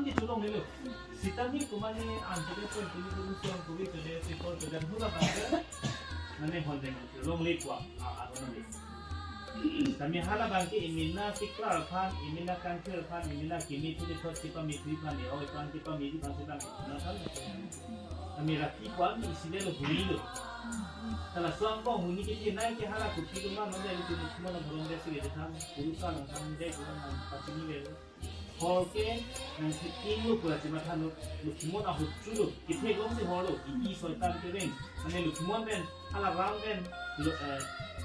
di tulong nilo. Sita ni kumani anjere ko tuni ko suang ko bi tuni si ko to dan hula ba. Nane honde ni long le kwa aron le. Kami hala bangki imina siklar khan imina kanker khan imina kimi tu di thot tipa mitri khan ni oi kan tipa midi khan sedang na khan. Kami rakhi kwa ni isile lo huli lo. Kalau suang ko huni kiti nai ke hala kupi ko ma mande itu ni semua nak berong desi ke tham urusan tham dai ko na pachini le. Horke nang siting lu pula cuma than lu kimon a hutu lu kithe gom si holo i soitan ke ren ane lu kimon ben hala ram ben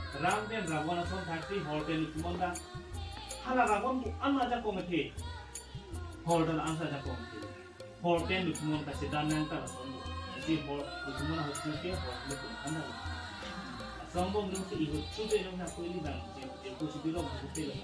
Ravana son factory hotel kimon da hala ravon ku anna ja ko nge hotel ansa ja ko nge hotel lu kimon ka sedan nang ta son si hol lu kimon a hutu ke hotel ku anna sombong lu si hutu be nang na ko li dang je ko si bi lo hutu le